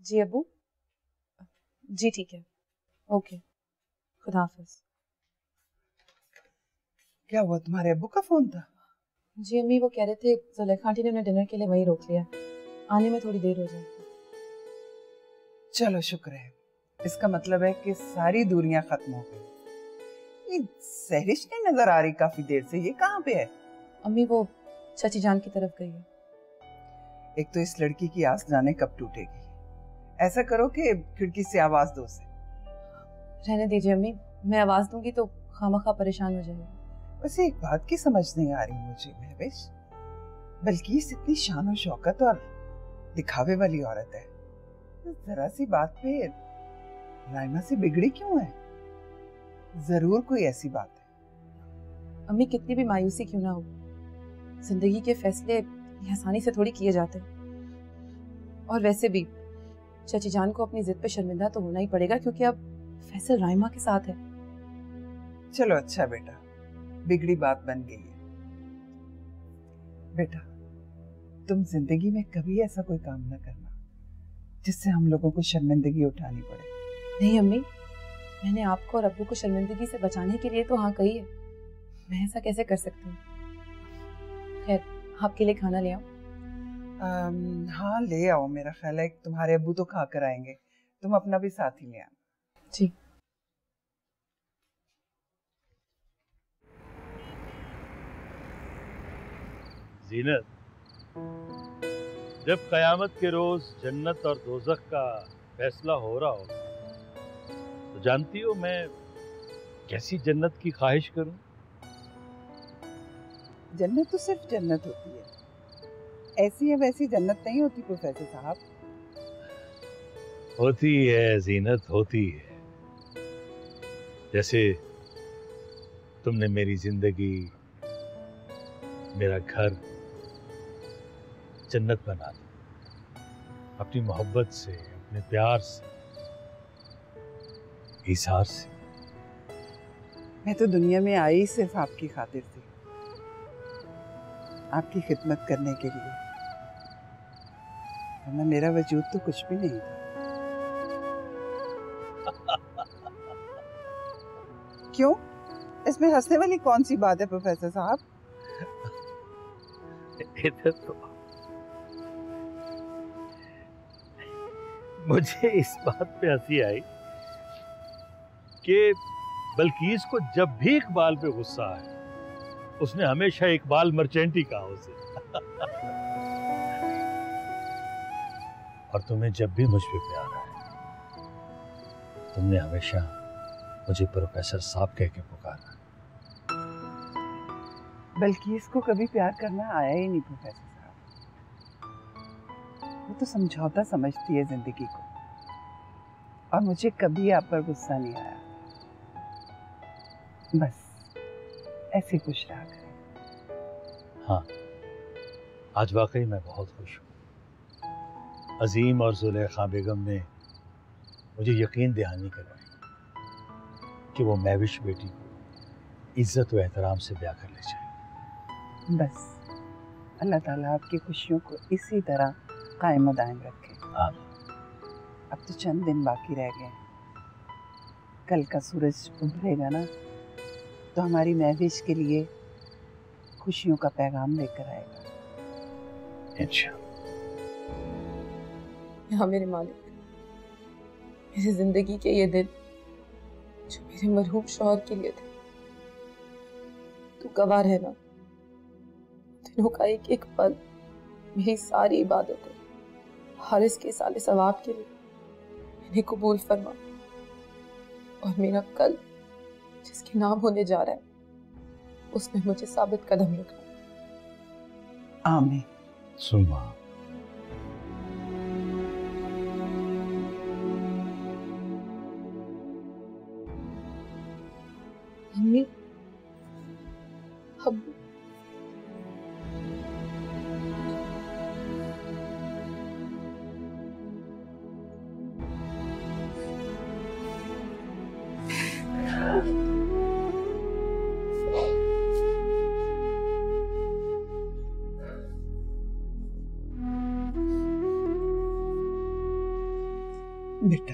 जी अब्बू। जी ठीक है, ओके, खुदा हाफिज। क्या हुआ, तुम्हारे अब्बू का फोन था? जी अम्मी, वो कह रहे थे ज़ुलेखा आंटी ने उन्हें डिनर के लिए वहीं रोक लिया, आने में थोड़ी देर हो जाएगी। चलो शुक्र है, इसका मतलब है कि सारी दूरियां खत्म हो गई। ये सहरिश नहीं नजर आ रही काफी देर से, ये कहाँ पे है? अम्मी वो चाची जान की तरफ गई है। एक तो इस लड़की की आस जाने कब टूटेगी। ऐसा करो कि खिड़की से आवाज दो उसे। रहने दीजिए अम्मी, मैं आवाज दूंगी तो खामखा परेशान हो जाएगी। वैसे एक बात की समझ नहीं आ रही मुझे महविश, बल्किस इतनी शान और शौकत और दिखावे वाली औरत है, तो जरा सी बात पे राइमा से बिगड़ी क्यों है? जरूर कोई ऐसी बात है। अम्मी कितनी भी मायूसी क्यों ना हो, जिंदगी के फैसले आसानी से थोड़ी किए जाते हैं। और वैसे भी चाची जान को अपनी जिद पे शर्मिंदा तो होना ही पड़ेगा, क्योंकि अब फैसल राइमा के साथ है। चलो अच्छा बेटा, बिगड़ी बात बन गई है। बेटा तुम जिंदगी में कभी ऐसा कोई काम ना करना जिससे हम लोगों को शर्मिंदगी उठानी पड़े। नहीं अम्मी, मैंने आपको और अब्बू को शर्मिंदगी से बचाने के लिए तो हाँ कही है, मैं ऐसा कैसे कर सकती हूँ। खैर, आपके लिए खाना ले आऊं? हाँ ले आओ, मेरा ख्याल है तुम्हारे अब्बू तो खा कर आएंगे, तुम अपना भी साथ ही ले आना। जी। ज़ीनत, जब कयामत के रोज जन्नत और दोज़ख का फैसला हो रहा होगा तो जानती हो मैं कैसी जन्नत की ख्वाहिश करूं? जन्नत तो सिर्फ जन्नत होती है, ऐसी है वैसी जन्नत नहीं होती प्रोफेसर साहब। होती है ज़ीनत, होती है। जैसे तुमने मेरी जिंदगी, मेरा घर जन्नत बना दी, अपनी मोहब्बत से, अपने प्यार से, इज़हार से। मैं तो दुनिया में आई सिर्फ आपकी खातिर थी, आपकी खिदमत करने के लिए, वरना मेरा वजूद तो कुछ भी नहीं था। क्यों, इसमें हंसने वाली कौन सी बात है प्रोफेसर साहब? इधर तो मुझे इस बात पे हंसी आई कि बल्कीस को जब भी इकबाल पे गुस्सा आए, उसने हमेशा इकबाल मर्चेंटी कहा उसे। और तुम्हें जब भी मुझ पे प्यार आए, तुमने हमेशा मुझे प्रोफेसर साहब कह के पुकारा। बल्कि इसको कभी प्यार करना आया ही नहीं प्रोफेसर साहब, वो तो समझौता समझती है जिंदगी को, और मुझे कभी आप पर गुस्सा नहीं आया। बस ऐसे खुश रहा करें। हाँ, आज वाकई मैं बहुत खुश हूँ। अजीम और ज़ुलेखा बेगम ने मुझे यकीन दहानी करवाई कि वो महविश बेटी को इज्जत व एहतराम से ब्याह कर ले जाए। बस अल्लाह ताला आपकी खुशियों को इसी तरह कायम दायम रखे। अब तो चंद दिन बाकी रह गए, कल का सूरज उभरेगा ना तो हमारी महविश के लिए खुशियों का पैगाम लेकर आएगा इंशाअल्लाह। हाँ मेरे मालिक, मेरी जिंदगी के ये दिन जो मेरे मरहूम शौहर के लिए थे, तू गवाह रहना, दिनों का एक एक पल मेरी सारी इबादतें हारिस के साले सवाब के लिए इन्हें कबूल फरमा, और मेरा कल जिसके नाम होने जा रहा है उसमें मुझे साबित कदम रखना। आमीन। सुमा, अम्मी, अब बेटा,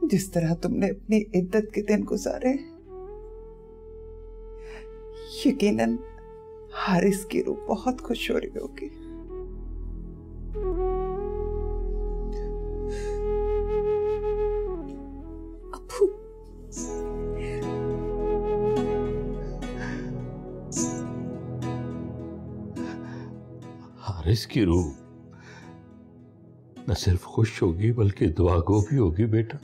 जिस तरह तुमने अपनी इद्दत के दिन गुजारे, यकीनन हारिस की रूह बहुत खुश हो रही होगी। अब्बू, हारिस की रूह न सिर्फ खुश होगी बल्कि दुआगो भी होगी बेटा।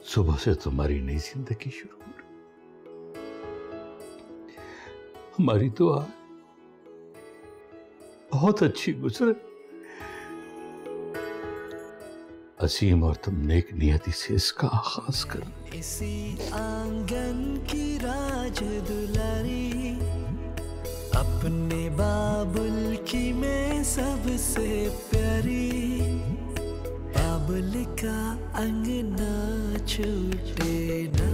सुबह से तुम्हारी नई जिंदगी शुरू हो रही। हमारी दुआ बहुत अच्छी गुजरे। असीम और तुम नेक नियति से इसका आगाज कर। इसी आंगन की राज दुलारी, अपने बाबुल की मैं सबसे प्यारी, बाबुल का अंगना छूटे ना।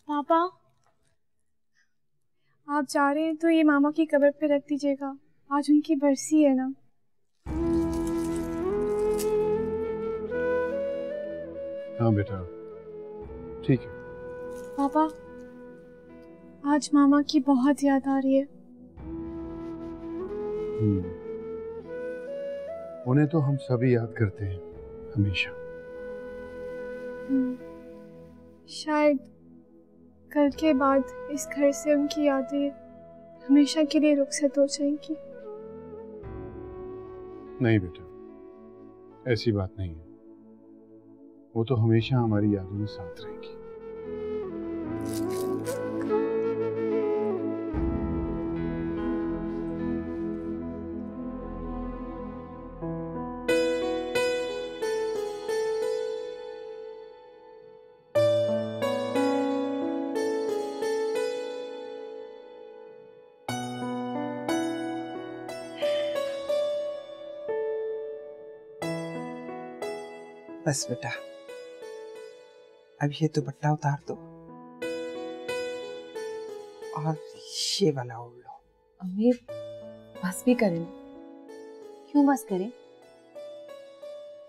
पापा, आप जा रहे हैं तो ये मामा की कब्र पे रख दीजिएगा, आज उनकी बरसी है ना। हाँ बेटा, ठीक है। पापा, आज मामा की बहुत याद आ रही है। उन्हें तो हम सभी याद करते हैं हमेशा। शायद कल के बाद इस घर से उनकी यादें हमेशा के लिए रुखसत हो जाएंगी। नहीं बेटा, ऐसी बात नहीं है। वो तो हमेशा हमारी यादों में साथ रहेगी। बस बेटा, अब ये दुपट्टा उतार दो और ये वाला ओढ़ लो। अम्मी, बस भी करें। क्यों बस करें?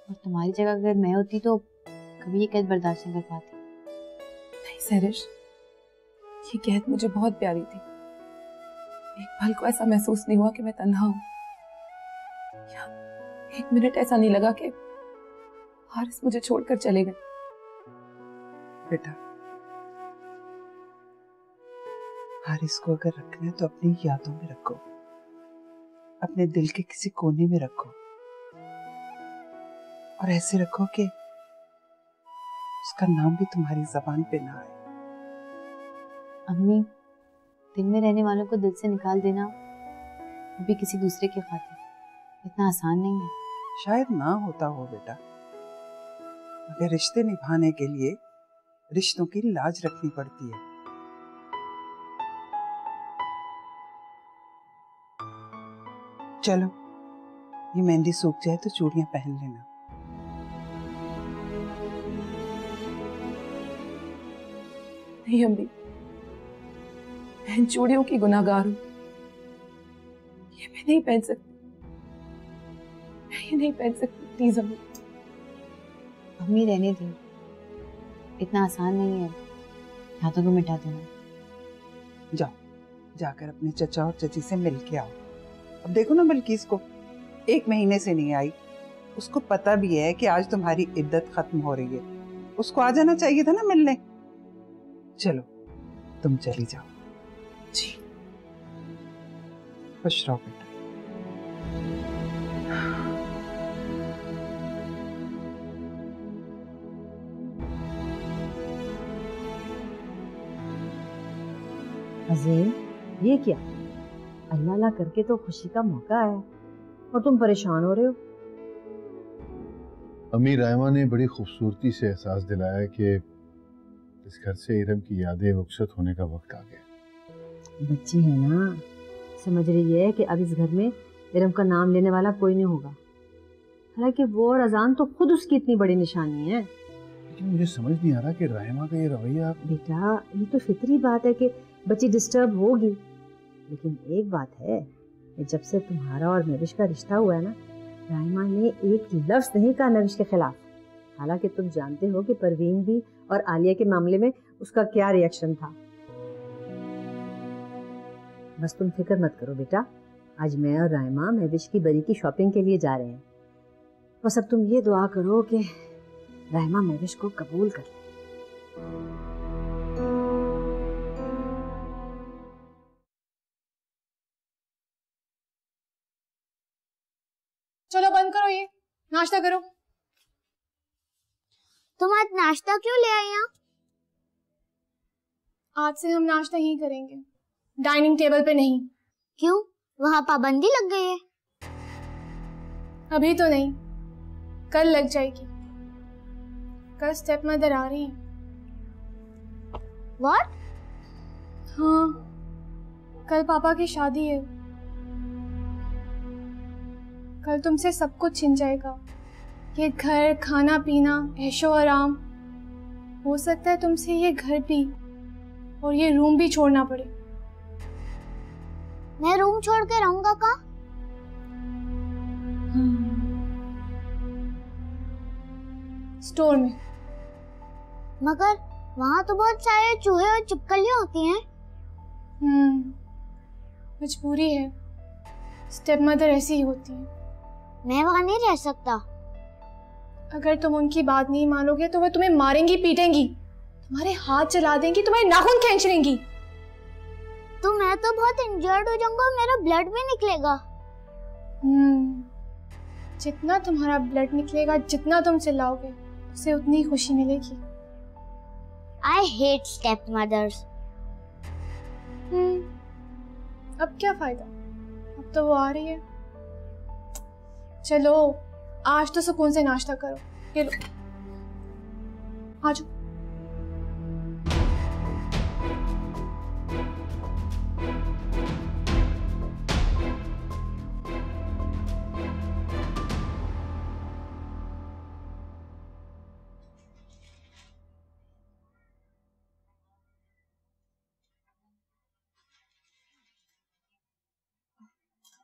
और तुम्हारी जगह अगर मैं होती तो कभी ये कैद बर्दाश्त नहीं कर पाती। नहीं सहरिश, ये कैद मुझे बहुत प्यारी थी। एक पल को ऐसा महसूस नहीं हुआ कि मैं तन्हा हूं, या एक मिनट ऐसा नहीं लगा कि हारिस मुझे छोड़कर चले गए। बेटा, हारिस को अगर रखना है तो अपनी यादों में रखो, अपने दिल के किसी कोने में रखो, और ऐसे रखो कि उसका नाम भी तुम्हारी जबान पे ना आए। अम्मी, दिल में रहने वालों को दिल से निकाल देना वो भी किसी दूसरे की खातिर इतना आसान नहीं है। शायद ना होता हो बेटा, मगर रिश्ते निभाने के लिए रिश्तों की लाज रखनी पड़ती है। चलो, ये मेहंदी सूख जाए तो चूड़ियां पहन लेना। नहीं अम्मी, मैं इन चूड़ियों की गुनाहगार हूं। ये मैं नहीं पहन सकती, मैं ये नहीं पहन सकती। प्लीज अम्मी। अम्मी, रहने दो, इतना आसान नहीं है यादों को मिटा देना। जाओ, जाकर अपने चचा और चची से मिल के आओ। अब देखो ना, बल्किस को 1 महीने से नहीं आई, उसको पता भी है कि आज तुम्हारी इद्दत खत्म हो रही है। उसको आ जाना चाहिए था ना मिलने। चलो, तुम चली जाओ। जी, खुश रहो बेटा। अजीम, ये क्या? अल्लाह अल्लाह करके तो खुशी का मौका है और तुम परेशान हो रहे हो। अम्मी रायमा ने बड़ी खूबसूरती से एहसास दिलाया कि इस घर से इरम की यादें रुखसत होने का वक्त आ गया। बच्ची है ना, समझ रही है कि अब इस घर में इरम का नाम लेने वाला कोई नहीं होगा। हालांकि वो और अजान तो खुद उसकी इतनी बड़ी निशानी है। लेकिन मुझे समझ नहीं आ रहा कि राहिमा का ये रवैया। बेटा ये तो फितरी बात है कि बच्ची डिस्टर्ब होगी, लेकिन एक बात है कि जब से तुम्हारा और महविश का रिश्ता हुआ है ना, राहिमा ने एक लफ्ज नहीं कहा महविश के खिलाफ। हालांकि तुम जानते हो कि परवीन भी और आलिया के मामले में उसका क्या रिएक्शन था। बस तुम फिक्र मत करो बेटा, आज मैं और राहिमा महविश की बरी की शॉपिंग के लिए जा रहे हैं। बस अब तुम ये दुआ करो कि राहिमा महविश को कबूल कर ले। चलो बंद करो, ये नाश्ता करो। तुम आज नाश्ता क्यों ले आई यहाँ? आज से हम नाश्ता ही करेंगे, डाइनिंग टेबल पे नहीं। क्यों, वहाँ पाबंदी लग गई है? अभी तो नहीं, कल लग जाएगी। कल स्टेप मदर आ रही है। What? हाँ, कल पापा की शादी है। कल तुमसे सब कुछ छिन जाएगा, ये घर, खाना पीना, ऐशो आराम। हो सकता है तुमसे ये घर भी और ये रूम भी छोड़ना पड़े। मैं रूम छोड़ के रहूंगा कहाँ? स्टोर में। मगर वहाँ तो बहुत सारे चूहे और छिपकलियाँ होती हैं। मजबूरी है, स्टेप मदर ऐसी ही होती है। मैं वहाँ नहीं रह सकता। अगर तुम उनकी बात नहीं मानोगे तो वो तुम्हें मारेंगी, पीटेंगी, तुम्हारे हाथ चला देंगी, तुम्हारे नाखून खींच लेंगी। तो मैं तो बहुत इंजर्ड हो जाऊंगा, मेरा ब्लड भी निकलेगा। जितना तुम्हारा ब्लड निकलेगा, जितना तुम चिल्लाओगे, उसे उतनी खुशी मिलेगी। I hate stepmothers. अब क्या फायदा, अब तो वो आ रही है। चलो आज तो सुकून से नाश्ता करो। ये लो, आ जाओ।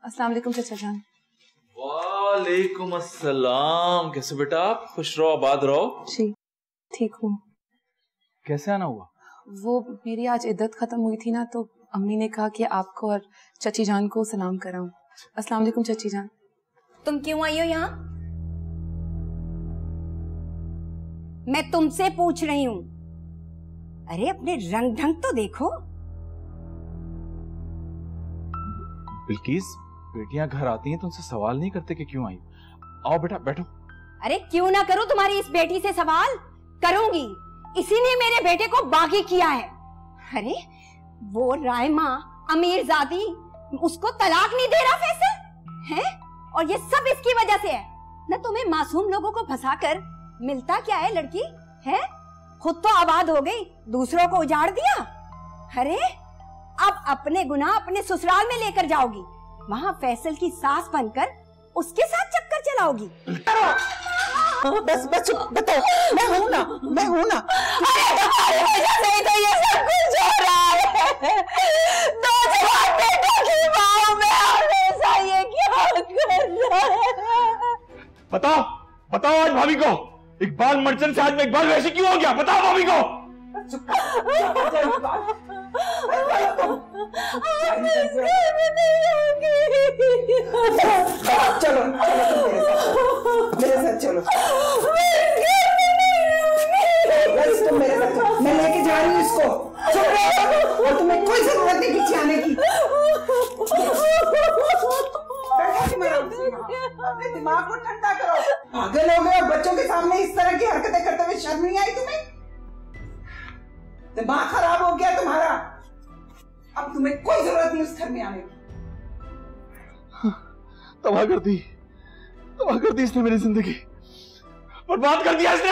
अस्सलाम वालेकुम चाचा जान। वालेकुम अस्सलाम। कैसे बेटा आप? खुश रहो, आबाद रहो। जी ठीक हूँ। कैसे आना हुआ? वो मेरी आज इद्दत खत्म हुई थी ना, तो अम्मी ने कहा कि आपको और चची जान को सलाम कराऊं। अस्सलाम वालेकुम चची जान। तुम क्यों आई हो यहाँ? मैं तुमसे पूछ रही हूँ। अरे अपने रंग ढंग तो देखो। बिल्किस, बेटियां घर आती हैं तो उनसे सवाल नहीं करते कि क्यों आई। आओ बेटा बैठो। अरे क्यों ना करूं तुम्हारी इस बेटी से सवाल? करूंगी, इसी ने मेरे बेटे को बागी किया है। अरे वो रायमा अमीरजादी उसको तलाक नहीं दे रहा फैसल है, और ये सब इसकी वजह से है। न तुम्हें मासूम लोगों को फंसाकर मिलता क्या है लड़की है? खुद तो आबाद हो गई, दूसरों को उजाड़ दिया। अरे अब अपने गुनाह अपने ससुराल में लेकर जाओगी, वहाँ फैसल की सास बनकर उसके साथ चक्कर चलाओगी। बस बस बताओ, मैं हूँ ना, मैं हूँ ना। अरे वजह से ही तो ये सब कुछ हो रहा है। दो जवान बेटों की माँ में हमेशा ये क्या करना है? बताओ बताओ आज भाभी को, इकबाल मर्चेंट से आज में इकबाल वैसे क्यों हो गया? बताओ भाभी को। चलो मेरे साथ चलो। बस तुम मेरे साथ चलो, मैं लेके जा रही हूँ इसको। और तुम्हें कोई जरूरत नहीं पीछे आने की। अपने दिमाग को ठंडा करो। पागल हो गए, बच्चों के सामने इस तरह की हरकतें करते हुए शर्म नहीं आई तुम्हें? दिमाग खराब हो गया तुम्हारा। अब तुम्हें कोई जरूरत नहीं उस घर में आने की। तबाह कर दी इसने मेरी जिंदगी, बर्बाद कर दिया इसने।